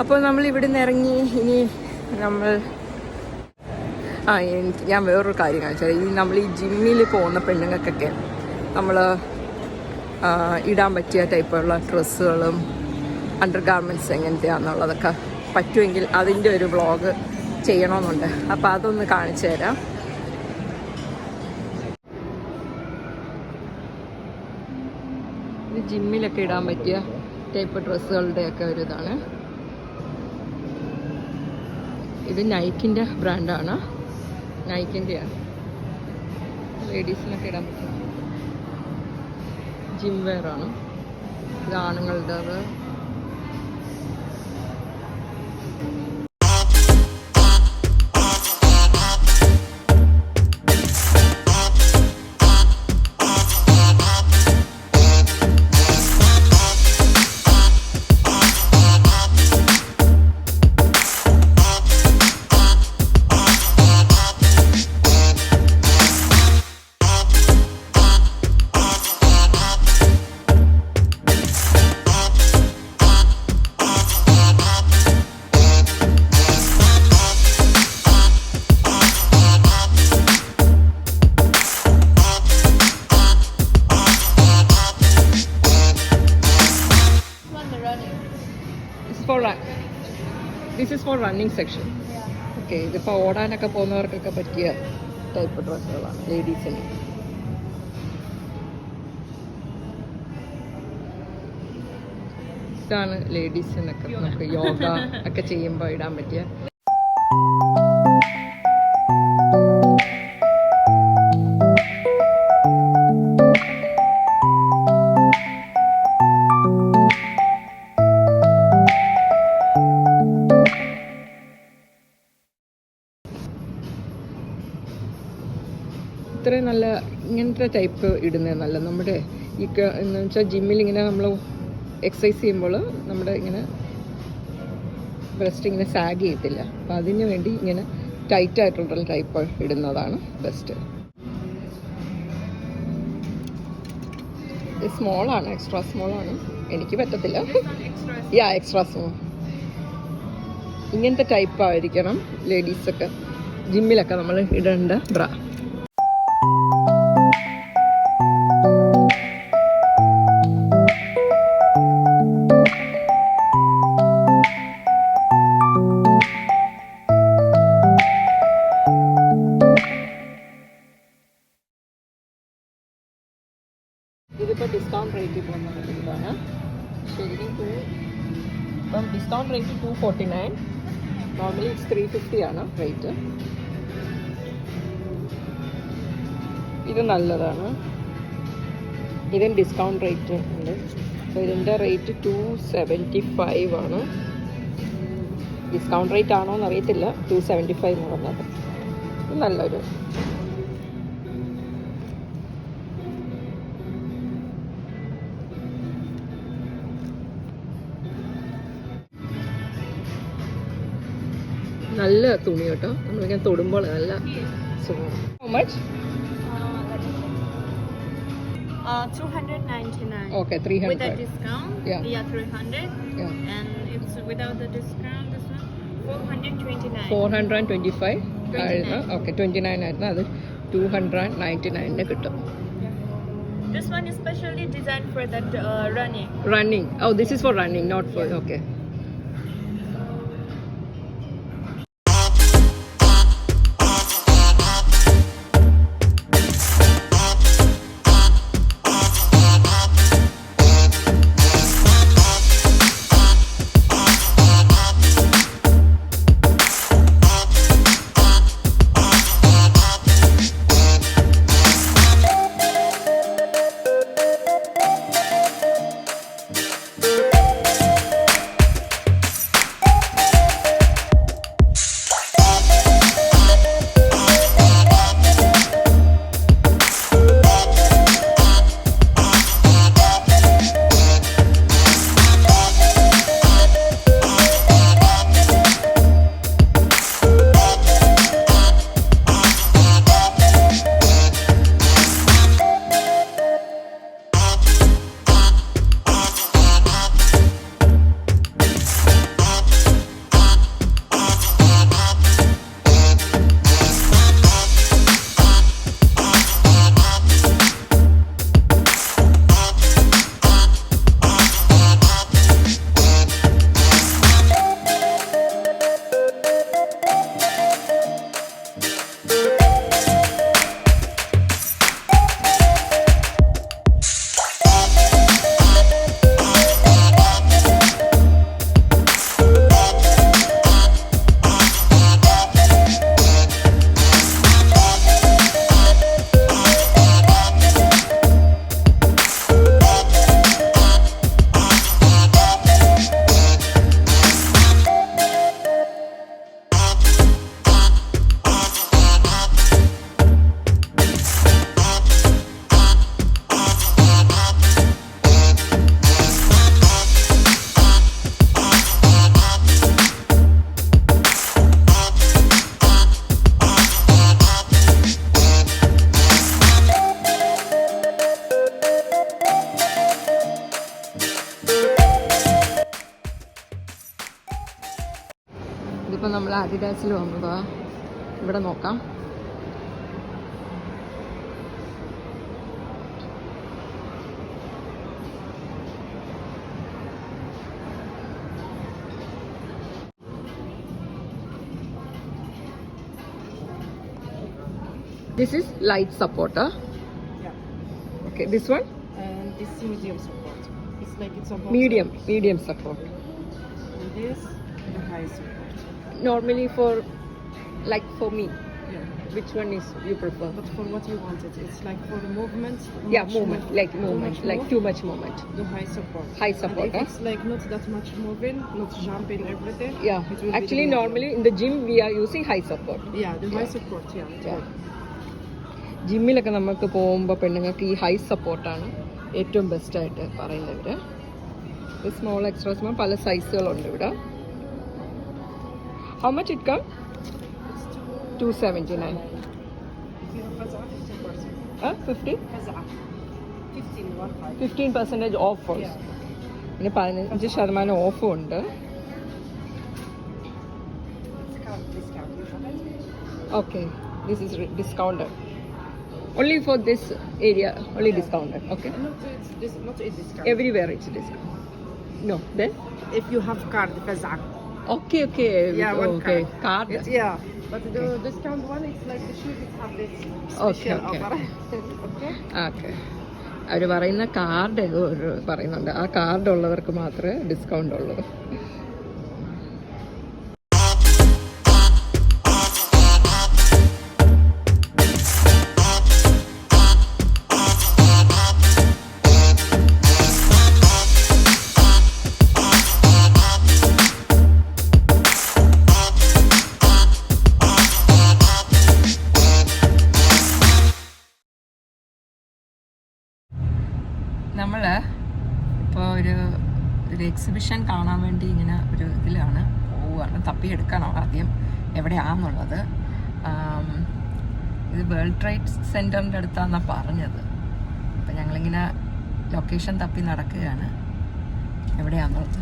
അപ്പോൾ നമ്മൾ ഇവിടെ നിന്ന് ഇറങ്ങി ഇനി നമ്മൾ ഞാൻ വേറൊരു കാര്യം കാണിച്ചാൽ നമ്മൾ ഈ ജിമ്മിൽ പോകുന്ന പെണ്ണുങ്ങൾക്കൊക്കെ നമ്മൾ ഇടാൻ പറ്റിയ ടൈപ്പുള്ള ഡ്രസ്സുകളും അണ്ടർ ഗാർമെൻറ്റ്സ് എങ്ങനത്തെയാണെന്നുള്ളതൊക്കെ പറ്റുമെങ്കിൽ അതിൻ്റെ ഒരു വ്ളോഗ് ചെയ്യണമെന്നുണ്ട്. അപ്പോൾ അതൊന്ന് കാണിച്ചു തരാം. ഇത് ജിമ്മിലൊക്കെ ഇടാൻ പറ്റിയ ടൈപ്പ് ഡ്രസ്സുകളുടെയൊക്കെ ഒരു ഇതാണ്. ഇത് നൈക്കിൻ്റെ ബ്രാൻഡാണ്, നൈക്കിൻ്റെയാണ്. ലേഡീസിനൊക്കെ ഇടാൻ പറ്റും. ജിം വെയറാണ്. ഇത് ആണുങ്ങളുടേത്. This is for running section. Okay, ഇതിപ്പോൾ ഓടാനൊക്കെ പോകുന്നവർക്കൊക്കെ പറ്റിയ ടൈപ്പ് ഡ്രസ്സുകളാണ് ലേഡീസിന്. ഇതാണ് ലേഡീസിനൊക്കെ നമുക്ക് യോഗ ഒക്കെ ചെയ്യുമ്പോൾ ഇടാൻ പറ്റിയ. ഇത്രയും നല്ല ഇങ്ങനത്തെ ടൈപ്പ് ഇടുന്നത് നല്ല. നമ്മുടെ ഈ എന്ന് വെച്ചാൽ ജിമ്മിൽ ഇങ്ങനെ നമ്മൾ എക്സസൈസ് ചെയ്യുമ്പോൾ നമ്മുടെ ഇങ്ങനെ ബ്രസ്റ്റ് ഇങ്ങനെ സാഗ് ചെയ്യത്തില്ല. അപ്പം അതിന് വേണ്ടി ഇങ്ങനെ ടൈറ്റായിട്ടുള്ള ടൈപ്പ് ഇടുന്നതാണ് ബെസ്റ്റ്. ഇത് സ്മോളാണ്, എക്സ്ട്രാ സ്മോളാണ്. എനിക്ക് പറ്റത്തില്ല. Extra small. ഇങ്ങനത്തെ ടൈപ്പായിരിക്കണം ലേഡീസൊക്കെ ജിമ്മിലൊക്കെ നമ്മൾ ഇടേണ്ട ബ്രാ. ഇതിപ്പോൾ ഡിസ്കൗണ്ട് റേറ്റിൽ പോകുന്ന ഇതാണ്. ശരിക്കും ഇപ്പം ഡിസ്കൗണ്ട് റേറ്റ് 249. നോർമലി 350 ആണ് റേറ്റ്. ഇത് നല്ലതാണ്. ഇതിന് ഡിസ്കൗണ്ട് റേറ്റ് ഉണ്ട്. അപ്പോൾ ഇതിൻ്റെ റേറ്റ് 275 ആണ്. ഡിസ്കൗണ്ട് റേറ്റ് ആണോ എന്ന് അറിയത്തില്ല. 275 എന്ന് പറഞ്ഞത് നല്ലൊരു. നല്ല തുണി കേട്ടോ. നമ്മളിങ്ങനെ തൊടുമ്പോൾ നല്ല സുഖം. How much? 299. Okay, 300. With the discount? Yeah. 300. Yeah. And it's without the discount, this one, 429. 425 ആയിരുന്നു. ഓക്കെ, 29 ആയിരുന്നു. അത് 299 കിട്ടും. This one is specially designed for that running. Running. Oh, this is for running, not for, okay. ഇതിപ്പോൾ നമ്മൾ ആഡിഡാസിൽ വന്നതാ. ഇവിടെ നോക്കാം. This is light supporter. Yeah. Okay, this one? And this medium support. It's like it's on both Medium support. sides. And this, the high support. Normally for me, Yeah. which one is you prefer? But for what you want it, it's like for the movement. Yeah, movement, like movement, like too much movement. The high support. High support, And if it's like not that much moving, not jumping everything. Yeah, it will actually be the normally in the gym we are using high support. medium. Yeah, the high support. Yeah. Yeah. ജിമ്മിലൊക്കെ നമുക്ക് പോകുമ്പോൾ പെണ്ണുങ്ങൾക്ക് ഈ high സപ്പോർട്ടാണ് ഏറ്റവും ബെസ്റ്റായിട്ട് പറയുന്നവർ. ഈ small extra small പല സൈസുകളുണ്ട് ഇവിടെ. How much it come? 279. If you have Fazaa, 15%. 50? Fazaa. 15%. 15% of also. Yeah. പിന്നെ 15% ഓഫും ഉണ്ട്. Discount. You have it? Okay, this is discounted. Only for this area, only discounted. Okay. Not a discount. Everywhere it's discount. No, then? If you have card, Fazaa. Okay. Yeah, one okay. Card. Yeah, but the discount one, it's like the shoes have this special Okay. offer. Okay. Okay. അവർ പറയുന്ന card ഒരു പറയുന്നുണ്ട്. ആ card ഉള്ളവർക്ക് മാത്രമേ discount ഉള്ളൂ. നമ്മൾ ഇപ്പോൾ ഒരു എക്സിബിഷൻ കാണാൻ വേണ്ടി ഇങ്ങനെ ഒരു ഇതിലാണ് പോവുകയാണ്. തപ്പിയെടുക്കണം ആദ്യം എവിടെയാണെന്നുള്ളത്. ഇത് വേൾഡ് ട്രേഡ് സെൻറ്ററിൻ്റെ അടുത്താണെന്നാണ് പറഞ്ഞത്. അപ്പം ഞങ്ങളിങ്ങനെ ലൊക്കേഷൻ തപ്പി നടക്കുകയാണ്. എവിടെയാണെന്നുള്ളത്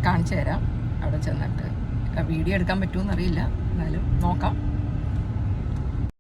കാണിച്ചു തരാം അവിടെ ചെന്നിട്ട്. വീഡിയോ എടുക്കാൻ പറ്റുമെന്നറിയില്ല, എന്നാലും നോക്കാം.